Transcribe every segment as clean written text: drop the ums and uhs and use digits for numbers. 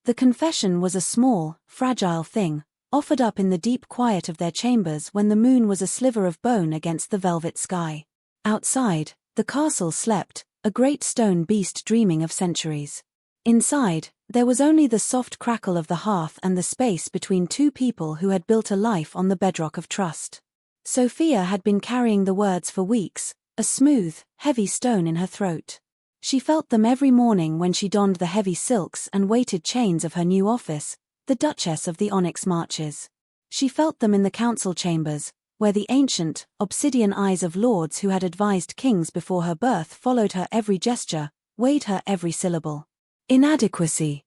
The confession was a small, fragile thing, offered up in the deep quiet of their chambers when the moon was a sliver of bone against the velvet sky. Outside, the castle slept, a great stone beast dreaming of centuries. Inside, there was only the soft crackle of the hearth and the space between two people who had built a life on the bedrock of trust. Sophia had been carrying the words for weeks, a smooth, heavy stone in her throat. She felt them every morning when she donned the heavy silks and weighted chains of her new office, the Duchess of the Onyx Marches. She felt them in the council chambers, where the ancient, obsidian eyes of lords who had advised kings before her birth followed her every gesture, weighed her every syllable. Inadequacy.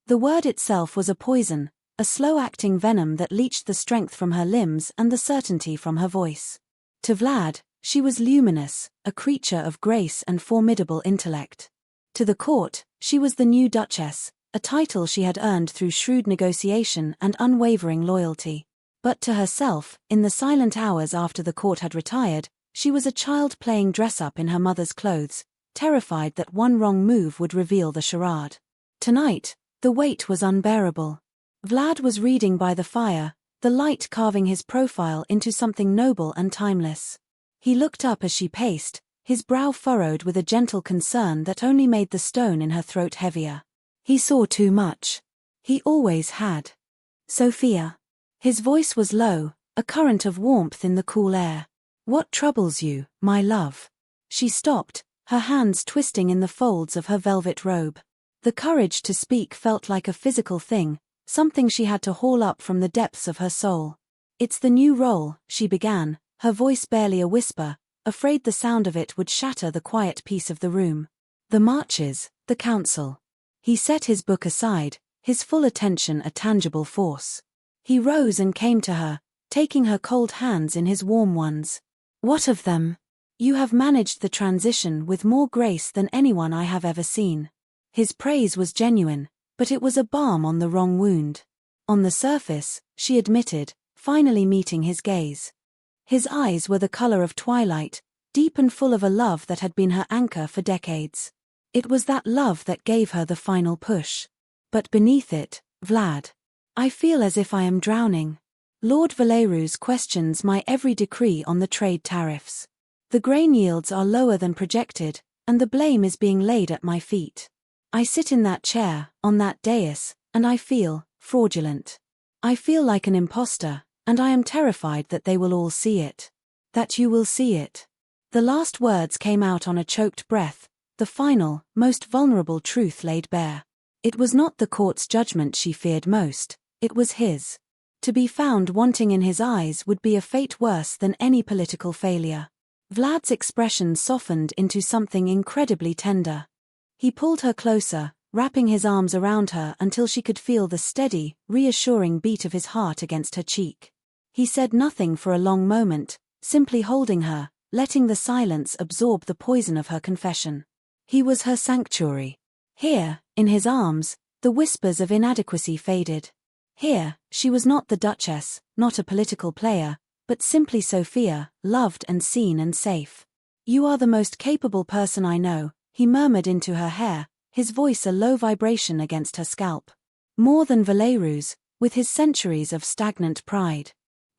The word itself was a poison, a slow-acting venom that leached the strength from her limbs and the certainty from her voice. To Vlad, she was luminous, a creature of grace and formidable intellect. To the court, she was the new Duchess, a title she had earned through shrewd negotiation and unwavering loyalty. But to herself, in the silent hours after the court had retired, she was a child playing dress-up in her mother's clothes, terrified that one wrong move would reveal the charade. Tonight, the weight was unbearable. Vlad was reading by the fire, the light carving his profile into something noble and timeless. He looked up as she paced, his brow furrowed with a gentle concern that only made the stone in her throat heavier. He saw too much. He always had. Sophia. His voice was low, a current of warmth in the cool air. What troubles you, my love? She stopped, her hands twisting in the folds of her velvet robe. The courage to speak felt like a physical thing, something she had to haul up from the depths of her soul. It's the new role, she began, her voice barely a whisper, afraid the sound of it would shatter the quiet peace of the room. The marches, the council. He set his book aside, his full attention a tangible force. He rose and came to her, taking her cold hands in his warm ones. What of them? You have managed the transition with more grace than anyone I have ever seen. His praise was genuine, but it was a balm on the wrong wound. On the surface, she admitted, finally meeting his gaze. His eyes were the color of twilight, deep and full of a love that had been her anchor for decades. It was that love that gave her the final push. But beneath it, Vlad. I feel as if I am drowning. Lord Valeru's questions my every decree on the trade tariffs. The grain yields are lower than projected, and the blame is being laid at my feet. I sit in that chair, on that dais, and I feel fraudulent. I feel like an imposter, and I am terrified that they will all see it. That you will see it. The last words came out on a choked breath, the final, most vulnerable truth laid bare. It was not the court's judgment she feared most, it was his. To be found wanting in his eyes would be a fate worse than any political failure. Vlad's expression softened into something incredibly tender. He pulled her closer, wrapping his arms around her until she could feel the steady, reassuring beat of his heart against her cheek. He said nothing for a long moment, simply holding her, letting the silence absorb the poison of her confession. He was her sanctuary. Here, in his arms, the whispers of inadequacy faded. Here, she was not the Duchess, not a political player, but simply Sophia, loved and seen and safe. You are the most capable person I know, he murmured into her hair, his voice a low vibration against her scalp. More than Valeru's, with his centuries of stagnant pride.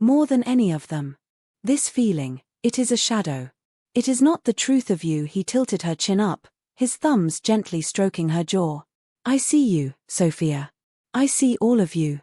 More than any of them. This feeling, it is a shadow. It is not the truth of you. He tilted her chin up, his thumbs gently stroking her jaw. I see you, Sophia. I see all of you.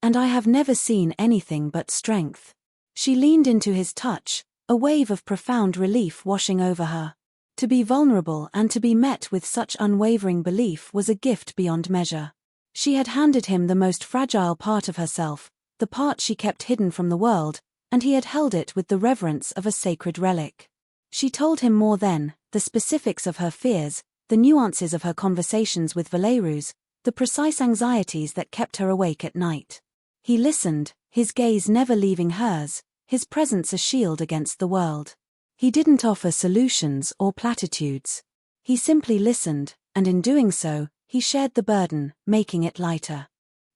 And I have never seen anything but strength. She leaned into his touch, a wave of profound relief washing over her. To be vulnerable and to be met with such unwavering belief was a gift beyond measure. She had handed him the most fragile part of herself, the part she kept hidden from the world, and he had held it with the reverence of a sacred relic. She told him more then, the specifics of her fears, the nuances of her conversations with Valeru's, the precise anxieties that kept her awake at night. He listened, his gaze never leaving hers, his presence a shield against the world. He didn't offer solutions or platitudes. He simply listened, and in doing so, he shared the burden, making it lighter.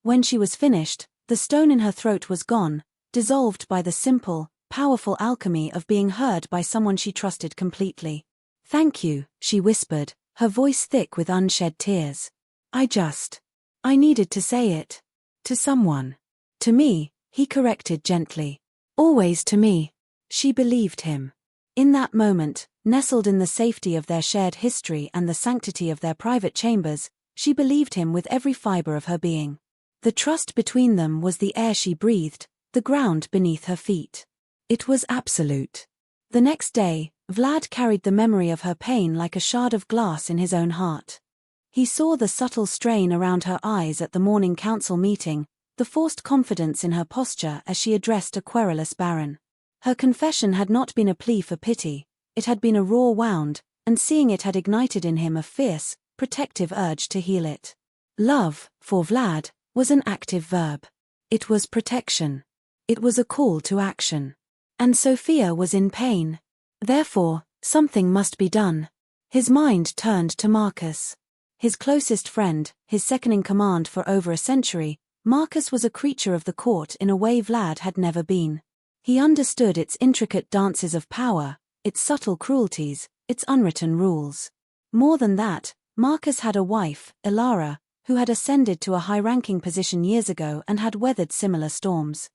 When she was finished, the stone in her throat was gone, dissolved by the simple, powerful alchemy of being heard by someone she trusted completely. Thank you, she whispered, her voice thick with unshed tears. I I needed to say it. To someone. To me, he corrected gently. Always to me. She believed him. In that moment, nestled in the safety of their shared history and the sanctity of their private chambers, she believed him with every fiber of her being. The trust between them was the air she breathed, the ground beneath her feet. It was absolute. The next day, Vlad carried the memory of her pain like a shard of glass in his own heart. He saw the subtle strain around her eyes at the morning council meeting, the forced confidence in her posture as she addressed a querulous baron. Her confession had not been a plea for pity, it had been a raw wound, and seeing it had ignited in him a fierce, protective urge to heal it. Love, for Vlad, was an active verb. It was protection. It was a call to action. And Sophia was in pain. Therefore, something must be done. His mind turned to Marcus. His closest friend, his second-in-command for over a century, Marcus was a creature of the court in a way Vlad had never been. He understood its intricate dances of power, its subtle cruelties, its unwritten rules. More than that, Marcus had a wife, Ilara, who had ascended to a high-ranking position years ago and had weathered similar storms.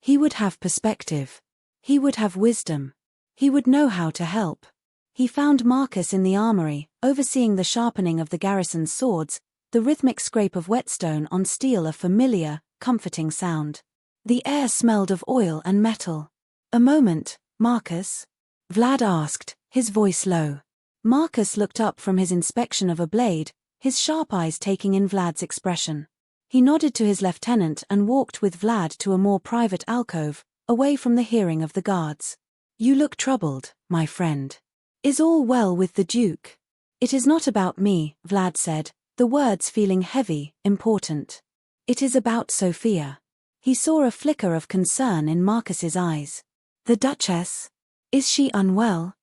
He would have perspective. He would have wisdom. He would know how to help. He found Marcus in the armory, overseeing the sharpening of the garrison's swords, the rhythmic scrape of whetstone on steel a familiar, comforting sound. The air smelled of oil and metal. A moment, Marcus? Vlad asked, his voice low. Marcus looked up from his inspection of a blade, his sharp eyes taking in Vlad's expression. He nodded to his lieutenant and walked with Vlad to a more private alcove, away from the hearing of the guards. You look troubled, my friend. Is all well with the Duke? It is not about me, Vlad said, the words feeling heavy, important. It is about Sophia. He saw a flicker of concern in Marcus's eyes. The Duchess? Is she unwell?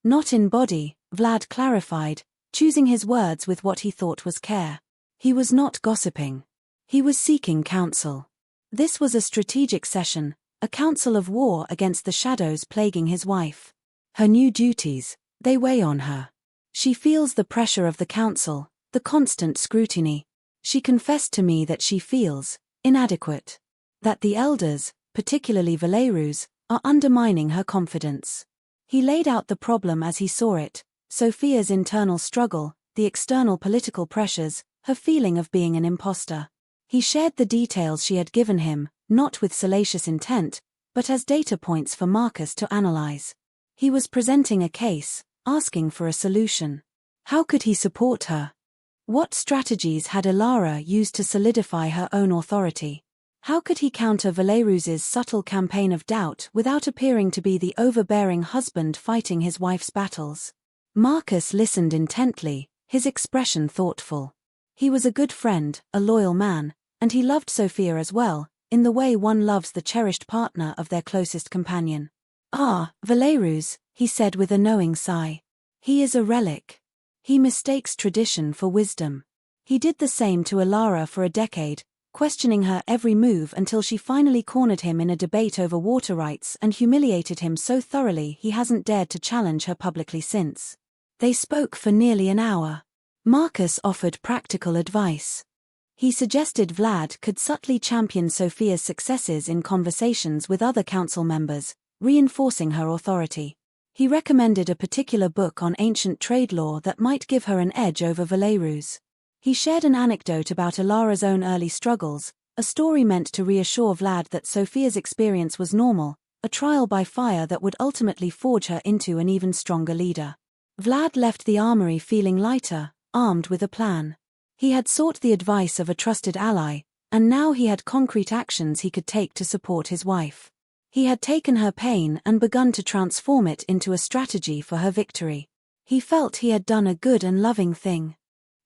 Not in body, Vlad clarified, choosing his words with what he thought was care. He was not gossiping. He was seeking counsel. This was a strategic session, a council of war against the shadows plaguing his wife. Her new duties, they weigh on her. She feels the pressure of the council, the constant scrutiny. She confessed to me that she feels inadequate. That the elders, particularly Valerus, are undermining her confidence. He laid out the problem as he saw it, Sophia's internal struggle, the external political pressures, her feeling of being an imposter. He shared the details she had given him, not with salacious intent, but as data points for Marcus to analyze. He was presenting a case, asking for a solution. How could he support her? What strategies had Ilara used to solidify her own authority? How could he counter Valerus's subtle campaign of doubt without appearing to be the overbearing husband fighting his wife's battles? Marcus listened intently, his expression thoughtful. He was a good friend, a loyal man, and he loved Sophia as well, in the way one loves the cherished partner of their closest companion. Ah, Valerus, he said with a knowing sigh. He is a relic. He mistakes tradition for wisdom. He did the same to Ilara for a decade, questioning her every move until she finally cornered him in a debate over water rights and humiliated him so thoroughly he hasn't dared to challenge her publicly since. They spoke for nearly an hour. Marcus offered practical advice. He suggested Vlad could subtly champion Sophia's successes in conversations with other council members, reinforcing her authority. He recommended a particular book on ancient trade law that might give her an edge over Valerus. He shared an anecdote about Ilara's own early struggles, a story meant to reassure Vlad that Sophia's experience was normal, a trial by fire that would ultimately forge her into an even stronger leader. Vlad left the armory feeling lighter, armed with a plan. He had sought the advice of a trusted ally, and now he had concrete actions he could take to support his wife. He had taken her pain and begun to transform it into a strategy for her victory. He felt he had done a good and loving thing.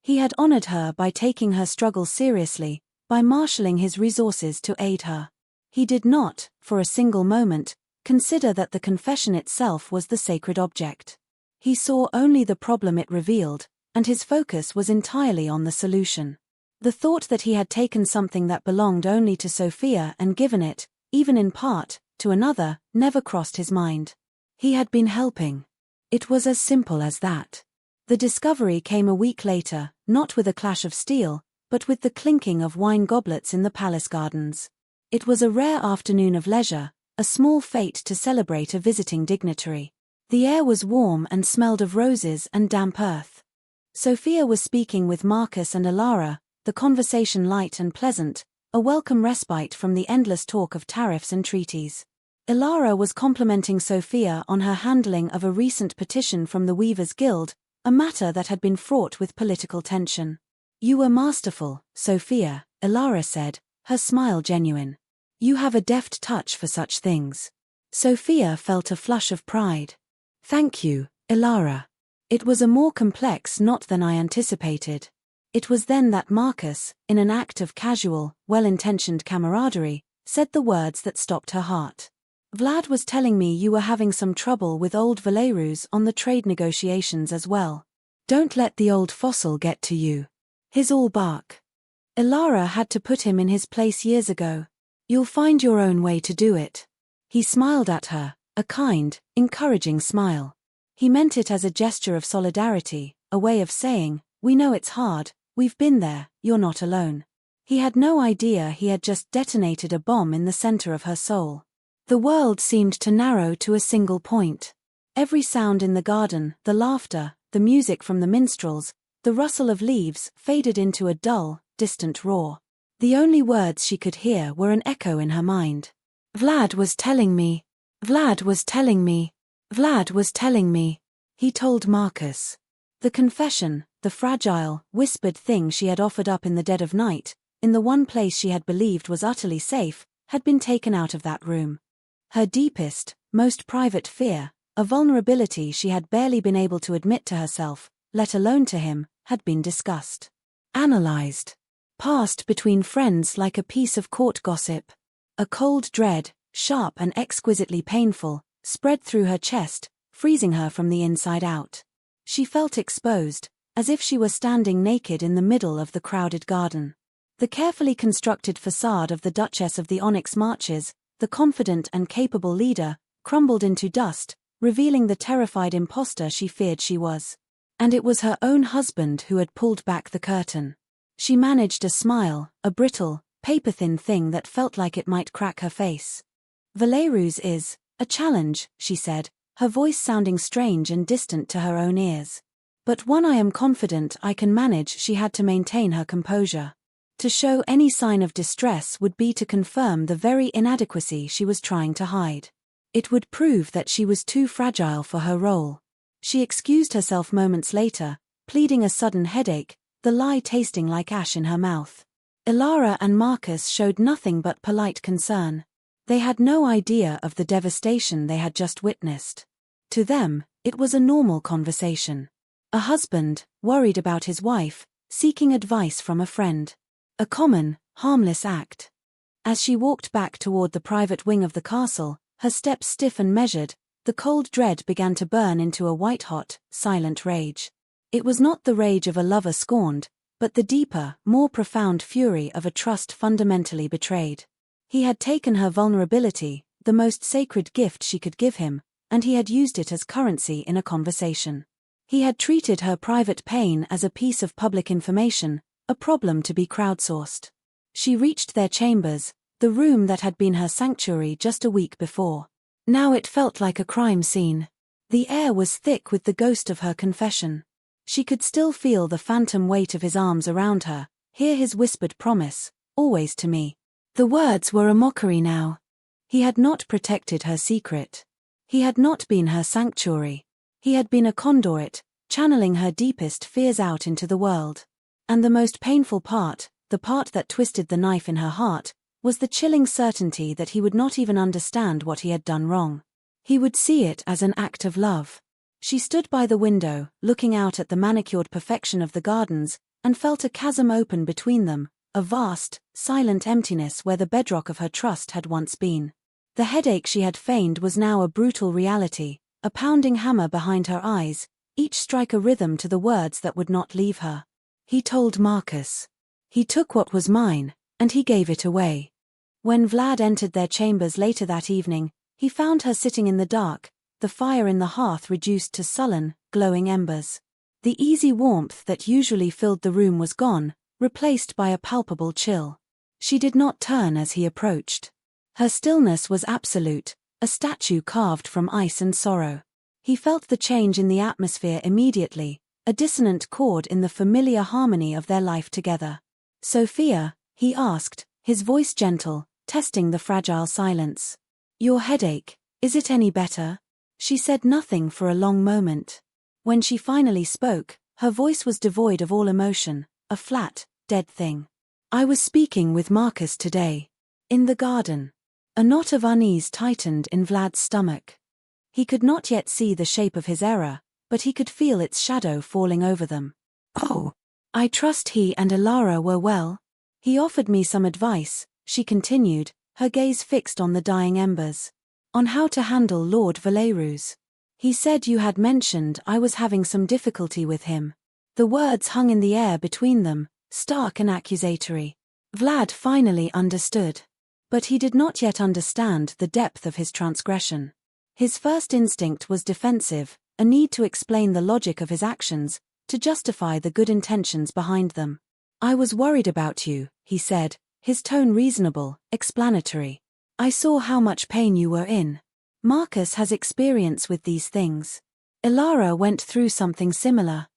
He had honored her by taking her struggles seriously, by marshalling his resources to aid her. He did not, for a single moment, consider that the confession itself was the sacred object. He saw only the problem it revealed, and his focus was entirely on the solution. The thought that he had taken something that belonged only to Sophia and given it, even in part, to another, never crossed his mind. He had been helping. It was as simple as that. The discovery came a week later, not with a clash of steel, but with the clinking of wine goblets in the palace gardens. It was a rare afternoon of leisure, a small fete to celebrate a visiting dignitary. The air was warm and smelled of roses and damp earth. Sophia was speaking with Marcus and Alara, the conversation light and pleasant, a welcome respite from the endless talk of tariffs and treaties. Alara was complimenting Sophia on her handling of a recent petition from the Weavers' Guild, a matter that had been fraught with political tension. "You were masterful, Sophia," Alara said, her smile genuine. "You have a deft touch for such things." Sophia felt a flush of pride. "Thank you, Alara. It was a more complex knot than I anticipated." It was then that Marcus, in an act of casual, well-intentioned camaraderie, said the words that stopped her heart. "Vlad was telling me you were having some trouble with old werewolves on the trade negotiations as well. Don't let the old fossil get to you. He's all bark. Alara had to put him in his place years ago. You'll find your own way to do it." He smiled at her, a kind, encouraging smile. He meant it as a gesture of solidarity, a way of saying, "We know it's hard, we've been there, you're not alone." He had no idea he had just detonated a bomb in the center of her soul. The world seemed to narrow to a single point. Every sound in the garden, the laughter, the music from the minstrels, the rustle of leaves, faded into a dull, distant roar. The only words she could hear were an echo in her mind. "Vlad was telling me. Vlad was telling me. Vlad was telling me," he told Marcus. The confession, the fragile, whispered thing she had offered up in the dead of night, in the one place she had believed was utterly safe, had been taken out of that room. Her deepest, most private fear, a vulnerability she had barely been able to admit to herself, let alone to him, had been discussed. Analyzed. Passed between friends like a piece of court gossip. A cold dread, sharp and exquisitely painful, spread through her chest, freezing her from the inside out. She felt exposed, as if she were standing naked in the middle of the crowded garden. The carefully constructed facade of the Duchess of the Onyx Marches, the confident and capable leader, crumbled into dust, revealing the terrified imposter she feared she was. And it was her own husband who had pulled back the curtain. She managed a smile, a brittle, paper-thin thing that felt like it might crack her face. "Valerus is a challenge," she said, her voice sounding strange and distant to her own ears. "But one I am confident I can manage." She had to maintain her composure. To show any sign of distress would be to confirm the very inadequacy she was trying to hide. It would prove that she was too fragile for her role. She excused herself moments later, pleading a sudden headache, the lie tasting like ash in her mouth. Alara and Marcus showed nothing but polite concern. They had no idea of the devastation they had just witnessed. To them, it was a normal conversation. A husband, worried about his wife, seeking advice from a friend. A common, harmless act. As she walked back toward the private wing of the castle, her steps stiff and measured, the cold dread began to burn into a white-hot, silent rage. It was not the rage of a lover scorned, but the deeper, more profound fury of a trust fundamentally betrayed. He had taken her vulnerability, the most sacred gift she could give him, and he had used it as currency in a conversation. He had treated her private pain as a piece of public information, a problem to be crowdsourced. She reached their chambers, the room that had been her sanctuary just a week before. Now it felt like a crime scene. The air was thick with the ghost of her confession. She could still feel the phantom weight of his arms around her, hear his whispered promise, "Always to me." The words were a mockery now. He had not protected her secret. He had not been her sanctuary. He had been a conduit, channeling her deepest fears out into the world. And the most painful part, the part that twisted the knife in her heart, was the chilling certainty that he would not even understand what he had done wrong. He would see it as an act of love. She stood by the window, looking out at the manicured perfection of the gardens, and felt a chasm open between them, a vast, silent emptiness where the bedrock of her trust had once been. The headache she had feigned was now a brutal reality, a pounding hammer behind her eyes, each strike a rhythm to the words that would not leave her. He told Marcus. He took what was mine, and he gave it away. When Vlad entered their chambers later that evening, he found her sitting in the dark, the fire in the hearth reduced to sullen, glowing embers. The easy warmth that usually filled the room was gone, replaced by a palpable chill. She did not turn as he approached. Her stillness was absolute, a statue carved from ice and sorrow. He felt the change in the atmosphere immediately, a dissonant chord in the familiar harmony of their life together. "Sophia," he asked, his voice gentle, testing the fragile silence. "Your headache, is it any better?" She said nothing for a long moment. When she finally spoke, her voice was devoid of all emotion, a flat, dead thing. "I was speaking with Marcus today. In the garden." A knot of unease tightened in Vlad's stomach. He could not yet see the shape of his error, but he could feel its shadow falling over them. "Oh, I trust he and Alara were well. He offered me some advice," she continued, her gaze fixed on the dying embers. "On how to handle Lord Valerus. He said you had mentioned I was having some difficulty with him." The words hung in the air between them, stark and accusatory. Vlad finally understood. But he did not yet understand the depth of his transgression. His first instinct was defensive, a need to explain the logic of his actions, to justify the good intentions behind them. "I was worried about you," he said, his tone reasonable, explanatory. "I saw how much pain you were in. Marcus has experience with these things. Ilara went through something similar.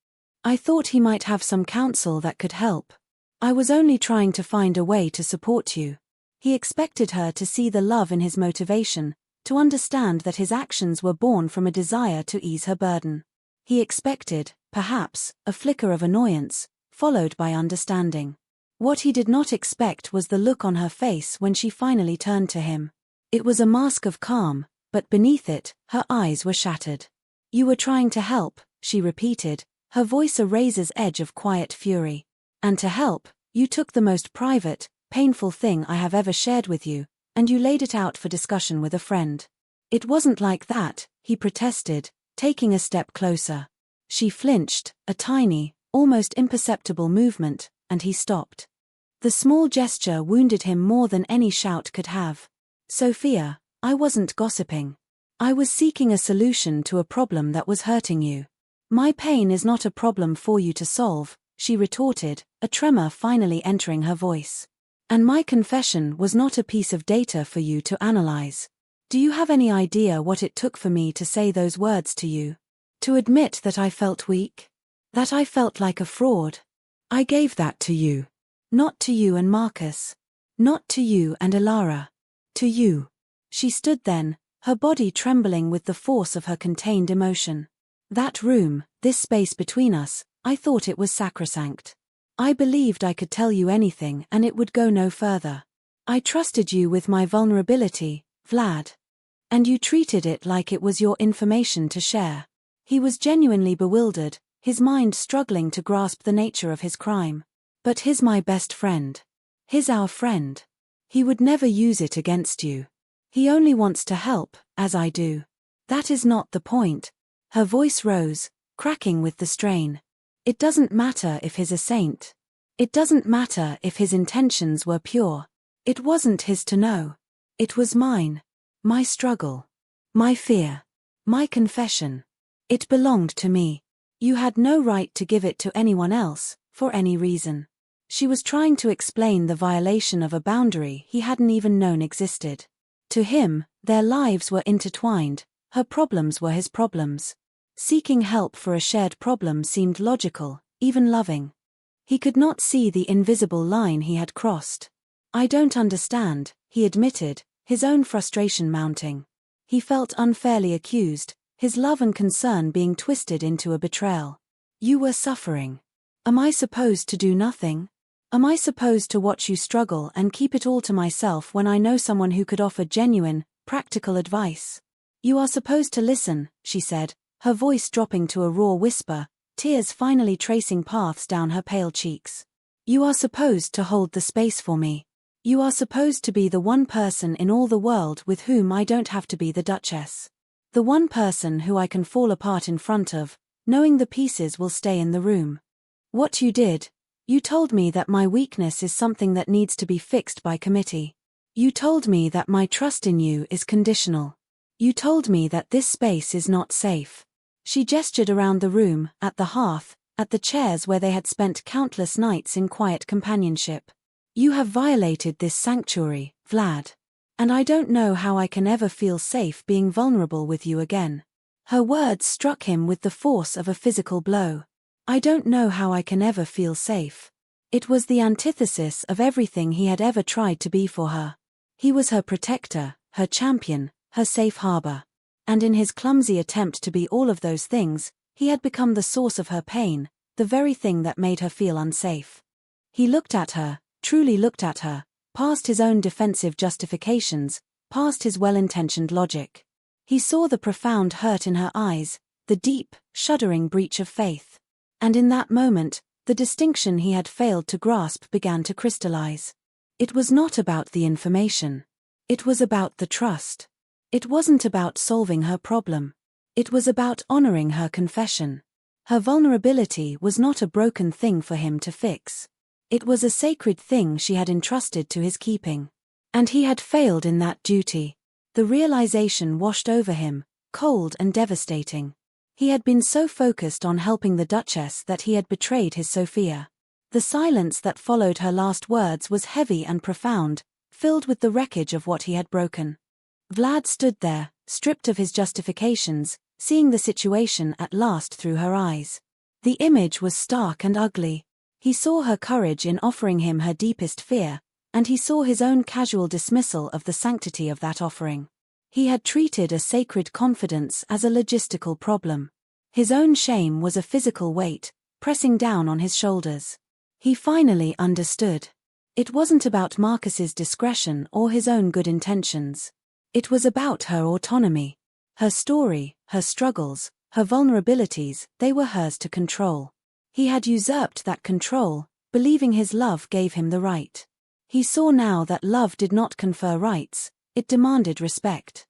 I thought he might have some counsel that could help. I was only trying to find a way to support you." He expected her to see the love in his motivation, to understand that his actions were born from a desire to ease her burden. He expected, perhaps, a flicker of annoyance, followed by understanding. What he did not expect was the look on her face when she finally turned to him. It was a mask of calm, but beneath it, her eyes were shattered. "You were trying to help," she repeated, her voice a razor's edge of quiet fury. "And to help, you took the most private, painful thing I have ever shared with you, and you laid it out for discussion with a friend." "It wasn't like that," he protested, taking a step closer. She flinched, a tiny, almost imperceptible movement, and he stopped. The small gesture wounded him more than any shout could have. "Sophia, I wasn't gossiping. I was seeking a solution to a problem that was hurting you. My pain is not a problem for you to solve," she retorted, a tremor finally entering her voice. "And my confession was not a piece of data for you to analyze. Do you have any idea what it took for me to say those words to you? To admit that I felt weak? That I felt like a fraud? I gave that to you. Not to you and Marcus. Not to you and Alara. To you." She stood then, her body trembling with the force of her contained emotion. "That room, this space between us, I thought it was sacrosanct. I believed I could tell you anything and it would go no further. I trusted you with my vulnerability, Vlad. And you treated it like it was your information to share." He was genuinely bewildered, his mind struggling to grasp the nature of his crime. "But he's my best friend. He's our friend. He would never use it against you. He only wants to help, as I do. That is not the point." Her voice rose, cracking with the strain. "It doesn't matter if he's a saint. It doesn't matter if his intentions were pure. It wasn't his to know. It was mine. My struggle. My fear. My confession. It belonged to me. You had no right to give it to anyone else, for any reason." She was trying to explain the violation of a boundary he hadn't even known existed. To him, their lives were intertwined, her problems were his problems. Seeking help for a shared problem seemed logical, even loving. He could not see the invisible line he had crossed. "I don't understand," he admitted, his own frustration mounting. He felt unfairly accused, his love and concern being twisted into a betrayal. "You were suffering. Am I supposed to do nothing? Am I supposed to watch you struggle and keep it all to myself when I know someone who could offer genuine, practical advice? You are supposed to listen," she said, her voice dropping to a raw whisper, tears finally tracing paths down her pale cheeks. "You are supposed to hold the space for me. You are supposed to be the one person in all the world with whom I don't have to be the Duchess. The one person who I can fall apart in front of, knowing the pieces will stay in the room. What you did, you told me that my weakness is something that needs to be fixed by committee. You told me that my trust in you is conditional. You told me that this space is not safe." She gestured around the room, at the hearth, at the chairs where they had spent countless nights in quiet companionship. You have violated this sanctuary, Vlad. And I don't know how I can ever feel safe being vulnerable with you again. Her words struck him with the force of a physical blow. I don't know how I can ever feel safe. It was the antithesis of everything he had ever tried to be for her. He was her protector, her champion, her safe harbor. And in his clumsy attempt to be all of those things, he had become the source of her pain, the very thing that made her feel unsafe. He looked at her, truly looked at her, past his own defensive justifications, past his well-intentioned logic. He saw the profound hurt in her eyes, the deep, shuddering breach of faith. And in that moment, the distinction he had failed to grasp began to crystallize. It was not about the information. It was about the trust. It wasn't about solving her problem. It was about honoring her confession. Her vulnerability was not a broken thing for him to fix. It was a sacred thing she had entrusted to his keeping. And he had failed in that duty. The realization washed over him, cold and devastating. He had been so focused on helping the Duchess that he had betrayed his Sophia. The silence that followed her last words was heavy and profound, filled with the wreckage of what he had broken. Vlad stood there, stripped of his justifications, seeing the situation at last through her eyes. The image was stark and ugly. He saw her courage in offering him her deepest fear, and he saw his own casual dismissal of the sanctity of that offering. He had treated a sacred confidence as a logistical problem. His own shame was a physical weight, pressing down on his shoulders. He finally understood. It wasn't about Marcus's discretion or his own good intentions. It was about her autonomy. Her story, her struggles, her vulnerabilities, they were hers to control. He had usurped that control, believing his love gave him the right. He saw now that love did not confer rights, it demanded respect.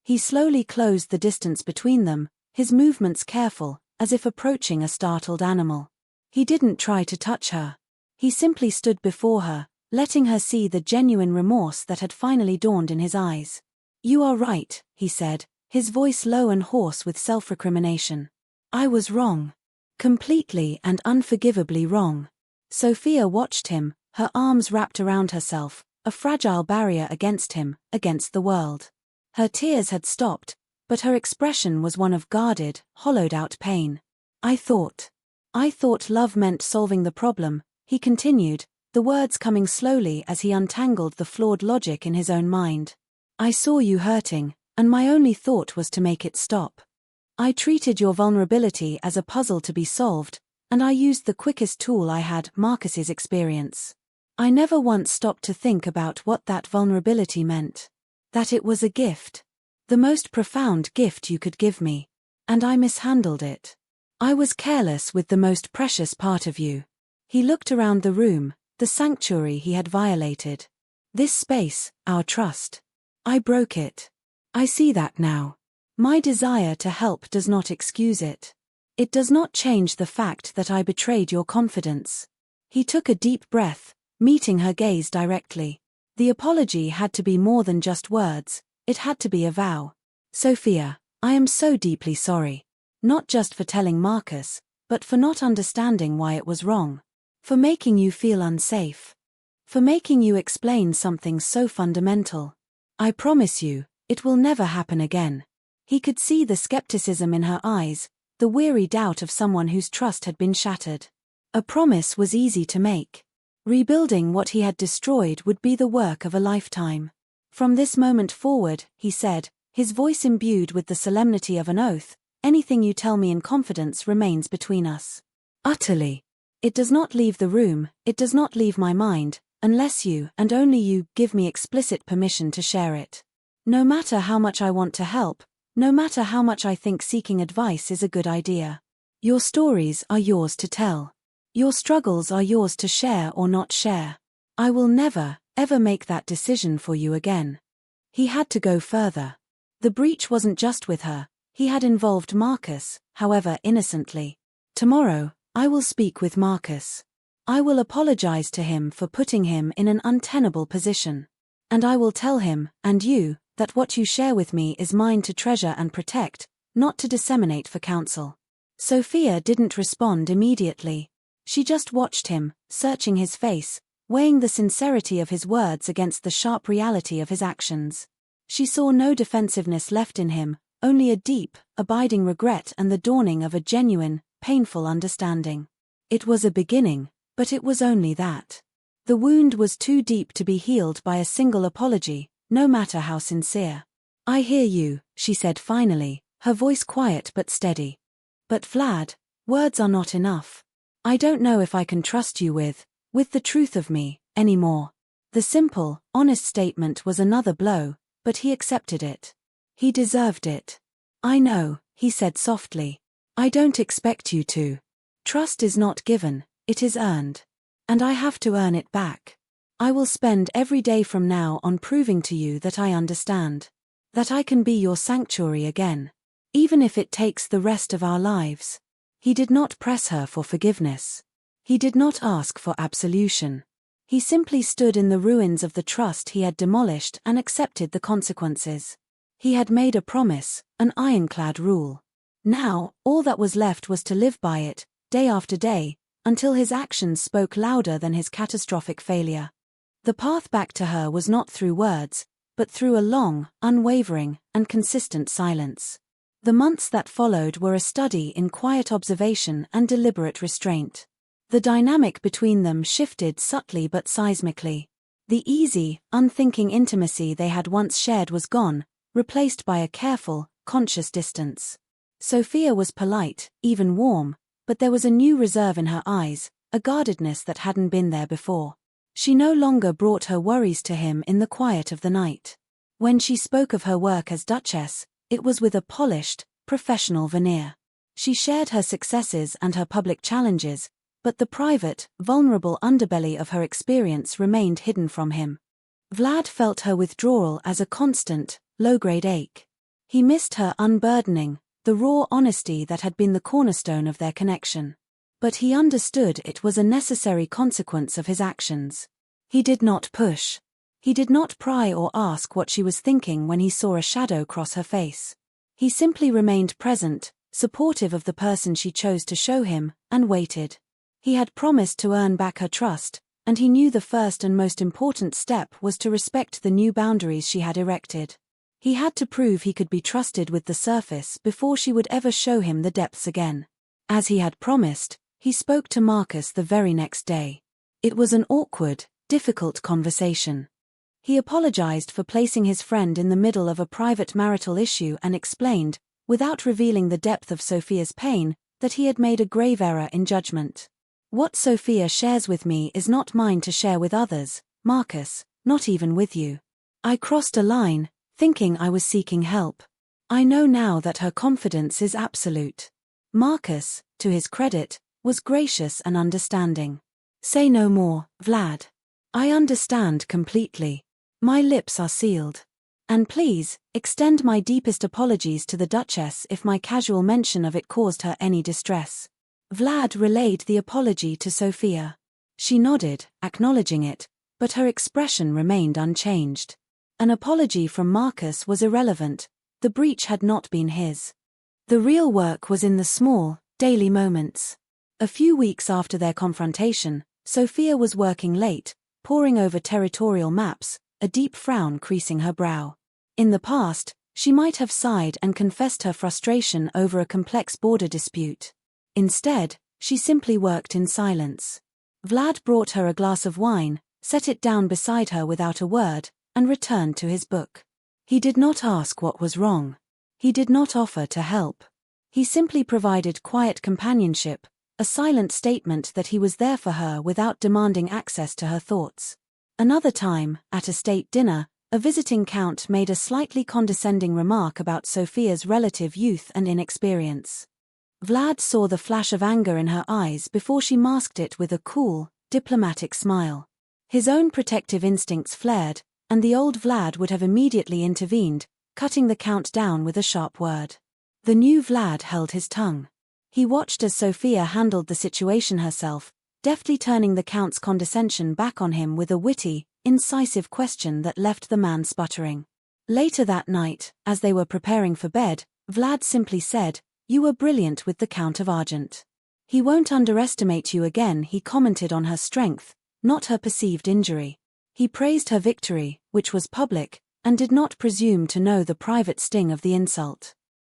He slowly closed the distance between them, his movements careful, as if approaching a startled animal. He didn't try to touch her. He simply stood before her, letting her see the genuine remorse that had finally dawned in his eyes. "You are right," he said, his voice low and hoarse with self-recrimination. "I was wrong. Completely and unforgivably wrong." Sophia watched him, her arms wrapped around herself, a fragile barrier against him, against the world. Her tears had stopped, but her expression was one of guarded, hollowed-out pain. I thought love meant solving the problem," he continued, the words coming slowly as he untangled the flawed logic in his own mind. "I saw you hurting, and my only thought was to make it stop. I treated your vulnerability as a puzzle to be solved, and I used the quickest tool I had, Marcus's experience. I never once stopped to think about what that vulnerability meant. That it was a gift. The most profound gift you could give me. And I mishandled it. I was careless with the most precious part of you." He looked around the room, the sanctuary he had violated. This space, our trust. I broke it. I see that now. My desire to help does not excuse it. It does not change the fact that I betrayed your confidence. He took a deep breath, meeting her gaze directly. The apology had to be more than just words, it had to be a vow. "Sophia, I am so deeply sorry. Not just for telling Marcus, but for not understanding why it was wrong. For making you feel unsafe. For making you explain something so fundamental. I promise you, it will never happen again." He could see the skepticism in her eyes, the weary doubt of someone whose trust had been shattered. A promise was easy to make. Rebuilding what he had destroyed would be the work of a lifetime. "From this moment forward," he said, his voice imbued with the solemnity of an oath, "anything you tell me in confidence remains between us. Utterly. It does not leave the room, it does not leave my mind, unless you, and only you, give me explicit permission to share it. No matter how much I want to help, no matter how much I think seeking advice is a good idea. Your stories are yours to tell. Your struggles are yours to share or not share. I will never, ever make that decision for you again." He had to go further. The breach wasn't just with her, he had involved Marcus, however innocently. "Tomorrow, I will speak with Marcus. I will apologize to him for putting him in an untenable position. And I will tell him, and you, that what you share with me is mine to treasure and protect, not to disseminate for counsel. Sophia didn't respond immediately. She just watched him, searching his face, weighing the sincerity of his words against the sharp reality of his actions. She saw no defensiveness left in him, only a deep, abiding regret and the dawning of a genuine, painful understanding. It was a beginning, but it was only that. The wound was too deep to be healed by a single apology, no matter how sincere. "I hear you," she said finally, her voice quiet but steady. "But Vlad, words are not enough. I don't know if I can trust you with the truth of me, anymore." The simple, honest statement was another blow, but he accepted it. He deserved it. "I know," he said softly. "I don't expect you to. Trust is not given, it is earned. And I have to earn it back. I will spend every day from now on proving to you that I understand. That I can be your sanctuary again. Even if it takes the rest of our lives." He did not press her for forgiveness. He did not ask for absolution. He simply stood in the ruins of the trust he had demolished and accepted the consequences. He had made a promise, an ironclad rule. Now, all that was left was to live by it, day after day, until his actions spoke louder than his catastrophic failure. The path back to her was not through words, but through a long, unwavering, and consistent silence. The months that followed were a study in quiet observation and deliberate restraint. The dynamic between them shifted subtly but seismically. The easy, unthinking intimacy they had once shared was gone, replaced by a careful, conscious distance. Sophia was polite, even warm, but there was a new reserve in her eyes, a guardedness that hadn't been there before. She no longer brought her worries to him in the quiet of the night. When she spoke of her work as Duchess, it was with a polished, professional veneer. She shared her successes and her public challenges, but the private, vulnerable underbelly of her experience remained hidden from him. Vlad felt her withdrawal as a constant, low-grade ache. He missed her unburdening, the raw honesty that had been the cornerstone of their connection. But he understood it was a necessary consequence of his actions. He did not push. He did not pry or ask what she was thinking when he saw a shadow cross her face. He simply remained present, supportive of the person she chose to show him, and waited. He had promised to earn back her trust, and he knew the first and most important step was to respect the new boundaries she had erected. He had to prove he could be trusted with the surface before she would ever show him the depths again. As he had promised, he spoke to Marcus the very next day. It was an awkward, difficult conversation. He apologized for placing his friend in the middle of a private marital issue and explained, without revealing the depth of Sophia's pain, that he had made a grave error in judgment. "What Sophia shares with me is not mine to share with others, Marcus, not even with you. I crossed a line, thinking I was seeking help. I know now that her confidence is absolute." Marcus, to his credit, was gracious and understanding. "Say no more, Vlad. I understand completely. My lips are sealed. And please, extend my deepest apologies to the Duchess if my casual mention of it caused her any distress." Vlad relayed the apology to Sophia. She nodded, acknowledging it, but her expression remained unchanged. An apology from Marcus was irrelevant, the breach had not been his. The real work was in the small, daily moments. A few weeks after their confrontation, Sophia was working late, poring over territorial maps, a deep frown creasing her brow. In the past, she might have sighed and confessed her frustration over a complex border dispute. Instead, she simply worked in silence. Vlad brought her a glass of wine, set it down beside her without a word, and returned to his book. He did not ask what was wrong. He did not offer to help. He simply provided quiet companionship, a silent statement that he was there for her without demanding access to her thoughts. Another time, at a state dinner, a visiting count made a slightly condescending remark about Sophia's relative youth and inexperience. Vlad saw the flash of anger in her eyes before she masked it with a cool, diplomatic smile. His own protective instincts flared, and the old Vlad would have immediately intervened, cutting the count down with a sharp word. The new Vlad held his tongue. He watched as Sophia handled the situation herself, deftly turning the count's condescension back on him with a witty, incisive question that left the man sputtering. Later that night, as they were preparing for bed, Vlad simply said, "You were brilliant with the Count of Argent. He won't underestimate you again." He commented on her strength, not her perceived injury. He praised her victory, which was public, and did not presume to know the private sting of the insult.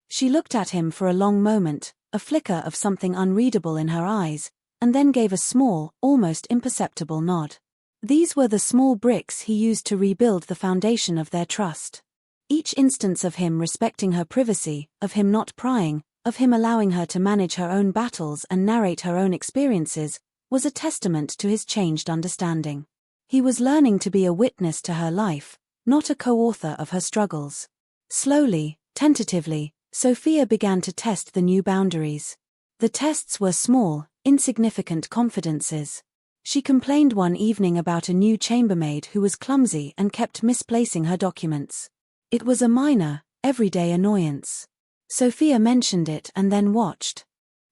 She looked at him for a long moment, a flicker of something unreadable in her eyes, and then gave a small, almost imperceptible nod. These were the small bricks he used to rebuild the foundation of their trust. Each instance of him respecting her privacy, of him not prying, of him allowing her to manage her own battles and narrate her own experiences, was a testament to his changed understanding. He was learning to be a witness to her life, not a co-author of her struggles. Slowly, tentatively, Sophia began to test the new boundaries. The tests were small, insignificant confidences. She complained one evening about a new chambermaid who was clumsy and kept misplacing her documents. It was a minor, everyday annoyance. Sophia mentioned it and then watched.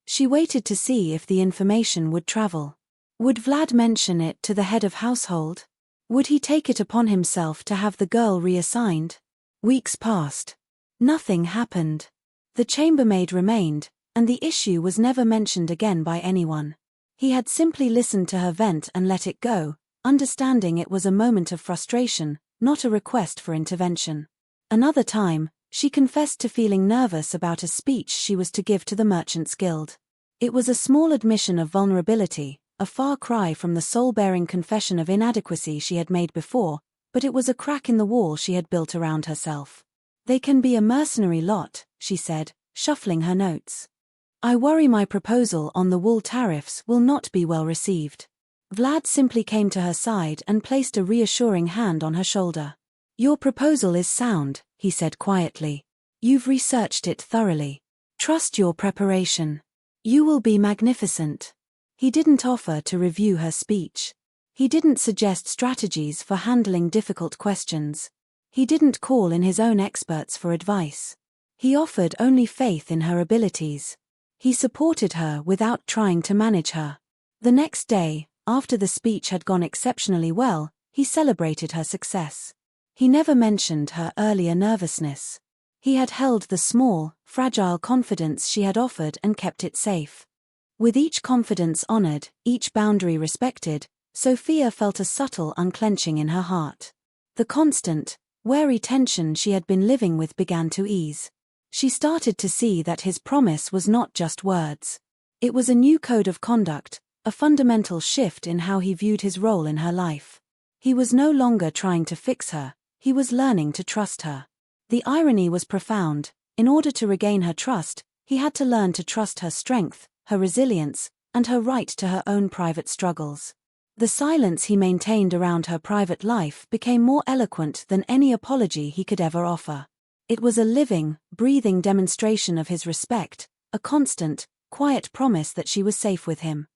She waited to see if the information would travel. Would Vlad mention it to the head of household? Would he take it upon himself to have the girl reassigned? Weeks passed. Nothing happened. The chambermaid remained, and the issue was never mentioned again by anyone. He had simply listened to her vent and let it go, understanding it was a moment of frustration, not a request for intervention. Another time, she confessed to feeling nervous about a speech she was to give to the Merchants' Guild. It was a small admission of vulnerability, a far cry from the soul-bearing confession of inadequacy she had made before, but it was a crack in the wall she had built around herself. "They can be a mercenary lot," she said, shuffling her notes. "I worry my proposal on the wool tariffs will not be well received." Vlad simply came to her side and placed a reassuring hand on her shoulder. "Your proposal is sound," he said quietly. "You've researched it thoroughly. Trust your preparation. You will be magnificent." He didn't offer to review her speech. He didn't suggest strategies for handling difficult questions. He didn't call in his own experts for advice. He offered only faith in her abilities. He supported her without trying to manage her. The next day, after the speech had gone exceptionally well, he celebrated her success. He never mentioned her earlier nervousness. He had held the small, fragile confidence she had offered and kept it safe. With each confidence honored, each boundary respected, Sophia felt a subtle unclenching in her heart. The constant, wary tension she had been living with began to ease. She started to see that his promise was not just words. It was a new code of conduct, a fundamental shift in how he viewed his role in her life. He was no longer trying to fix her, he was learning to trust her. The irony was profound. In order to regain her trust, he had to learn to trust her strength, her resilience, and her right to her own private struggles. The silence he maintained around her private life became more eloquent than any apology he could ever offer. It was a living, breathing demonstration of his respect, a constant, quiet promise that she was safe with him.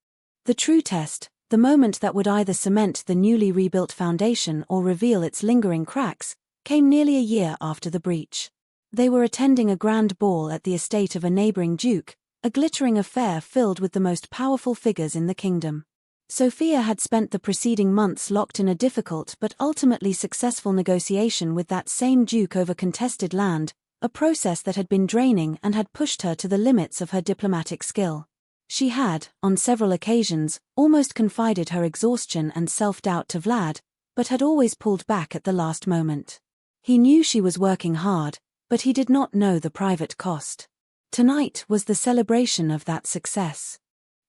The true test, the moment that would either cement the newly rebuilt foundation or reveal its lingering cracks, came nearly a year after the breach. They were attending a grand ball at the estate of a neighboring duke, a glittering affair filled with the most powerful figures in the kingdom. Sophia had spent the preceding months locked in a difficult but ultimately successful negotiation with that same duke over contested land, a process that had been draining and had pushed her to the limits of her diplomatic skill. She had, on several occasions, almost confided her exhaustion and self-doubt to Vlad, but had always pulled back at the last moment. He knew she was working hard, but he did not know the private cost. Tonight was the celebration of that success.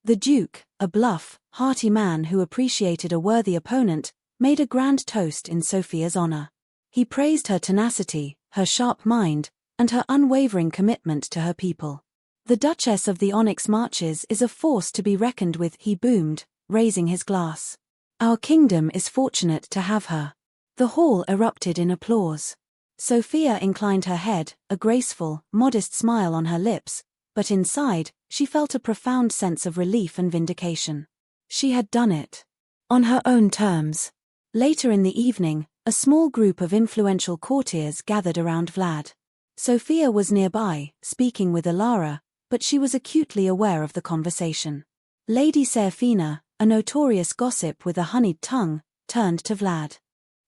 The Duke, a bluff, hearty man who appreciated a worthy opponent, made a grand toast in Sophia's honor. He praised her tenacity, her sharp mind, and her unwavering commitment to her people. "The Duchess of the Onyx Marches is a force to be reckoned with," he boomed, raising his glass. "Our kingdom is fortunate to have her." The hall erupted in applause. Sophia inclined her head, a graceful, modest smile on her lips, but inside, she felt a profound sense of relief and vindication. She had done it. On her own terms. Later in the evening, a small group of influential courtiers gathered around Vlad. Sophia was nearby, speaking with Alara, but she was acutely aware of the conversation. Lady Serafina, a notorious gossip with a honeyed tongue, turned to Vlad.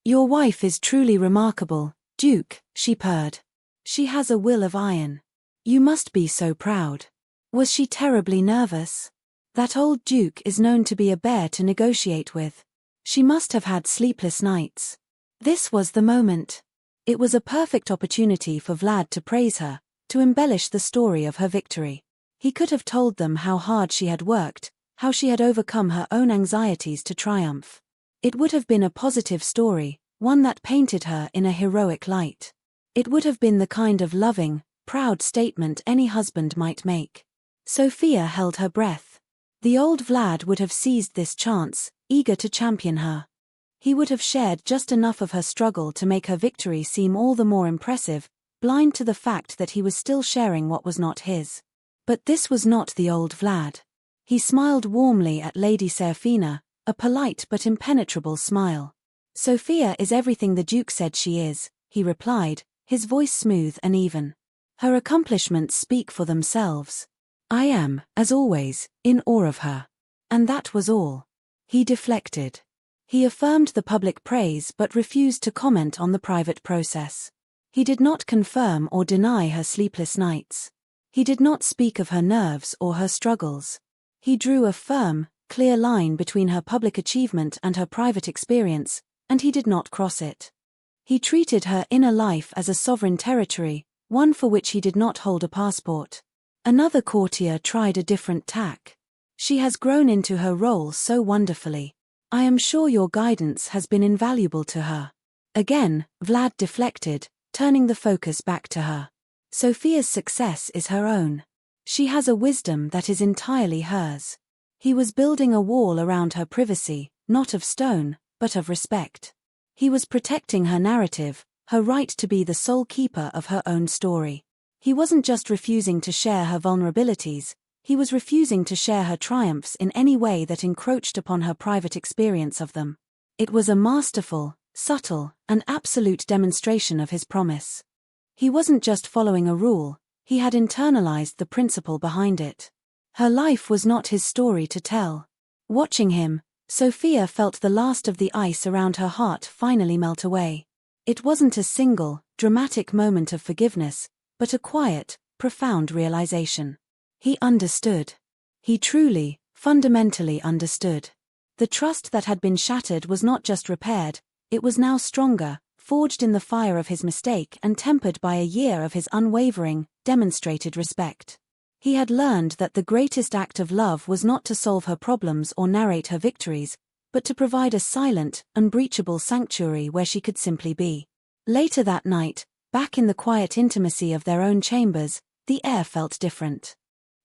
"Your wife is truly remarkable, Duke," she purred. "She has a will of iron. You must be so proud. Was she terribly nervous? That old duke is known to be a bear to negotiate with. She must have had sleepless nights. This was the moment. It was a perfect opportunity for Vlad to praise her, to embellish the story of her victory. He could have told them how hard she had worked, how she had overcome her own anxieties to triumph. It would have been a positive story, one that painted her in a heroic light. It would have been the kind of loving, proud statement any husband might make. Sophia held her breath. The old Vlad would have seized this chance, eager to champion her. He would have shared just enough of her struggle to make her victory seem all the more impressive, blind to the fact that he was still sharing what was not his. But this was not the old Vlad. He smiled warmly at Lady Serafina, a polite but impenetrable smile. Sophia is everything the Duke said she is, he replied, his voice smooth and even. Her accomplishments speak for themselves. I am, as always, in awe of her. And that was all. He deflected. He affirmed the public praise but refused to comment on the private process. He did not confirm or deny her sleepless nights. He did not speak of her nerves or her struggles. He drew a firm, clear line between her public achievement and her private experience, and he did not cross it. He treated her inner life as a sovereign territory, one for which he did not hold a passport. Another courtier tried a different tack. She has grown into her role so wonderfully. I am sure your guidance has been invaluable to her. Again, Vlad deflected, turning the focus back to her. Sophia's success is her own. She has a wisdom that is entirely hers. He was building a wall around her privacy, not of stone, but of respect. He was protecting her narrative, her right to be the sole keeper of her own story. He wasn't just refusing to share her vulnerabilities, he was refusing to share her triumphs in any way that encroached upon her private experience of them. It was a masterful, subtle, and absolute demonstration of his promise. He wasn't just following a rule, he had internalized the principle behind it. Her life was not his story to tell. Watching him, Sophia felt the last of the ice around her heart finally melt away. It wasn't a single, dramatic moment of forgiveness, but a quiet, profound realization. He understood. He truly, fundamentally understood. The trust that had been shattered was not just repaired, it was now stronger, forged in the fire of his mistake and tempered by a year of his unwavering, demonstrated respect. He had learned that the greatest act of love was not to solve her problems or narrate her victories, but to provide a silent, unbreachable sanctuary where she could simply be. Later that night, back in the quiet intimacy of their own chambers, the air felt different.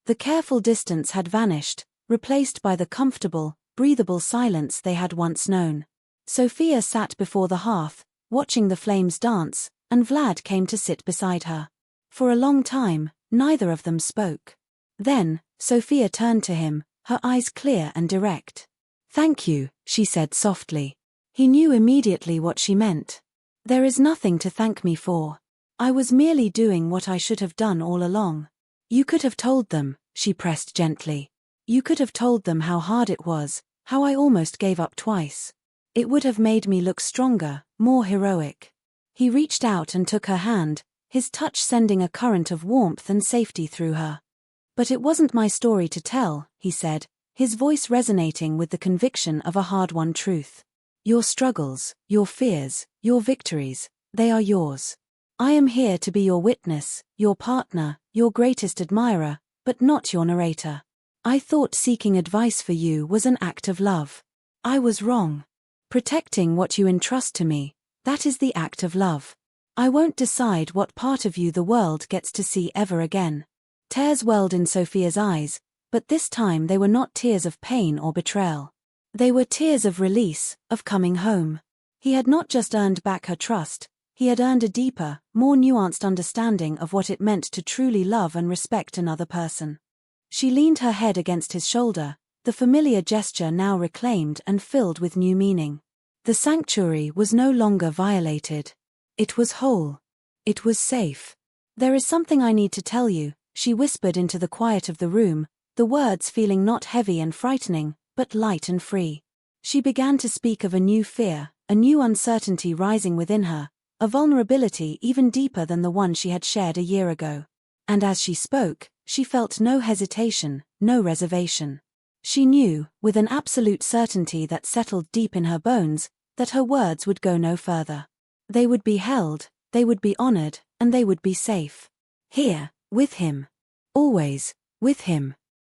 The careful distance had vanished, replaced by the comfortable, breathable silence they had once known. Sophia sat before the hearth, watching the flames dance, and Vlad came to sit beside her. For a long time, neither of them spoke. Then, Sophia turned to him, her eyes clear and direct. "Thank you," she said softly. He knew immediately what she meant. "There is nothing to thank me for. I was merely doing what I should have done all along." "You could have told them," she pressed gently. "You could have told them how hard it was, how I almost gave up twice. It would have made me look stronger, more heroic." He reached out and took her hand, his touch sending a current of warmth and safety through her. "But it wasn't my story to tell," he said, his voice resonating with the conviction of a hard-won truth. "Your struggles, your fears, your victories, they are yours. I am here to be your witness, your partner, your greatest admirer, but not your narrator. I thought seeking advice for you was an act of love. I was wrong. Protecting what you entrust to me, that is the act of love. I won't decide what part of you the world gets to see ever again." Tears welled in Sophia's eyes, but this time they were not tears of pain or betrayal. They were tears of release, of coming home. He had not just earned back her trust, he had earned a deeper, more nuanced understanding of what it meant to truly love and respect another person. She leaned her head against his shoulder, the familiar gesture now reclaimed and filled with new meaning. The sanctuary was no longer violated. It was whole. It was safe. "There is something I need to tell you," she whispered into the quiet of the room, the words feeling not heavy and frightening, but light and free. She began to speak of a new fear, a new uncertainty rising within her, a vulnerability even deeper than the one she had shared a year ago. And as she spoke, she felt no hesitation, no reservation. She knew, with an absolute certainty that settled deep in her bones, that her words would go no further. They would be held, they would be honored, and they would be safe. Here, with him. Always, with him.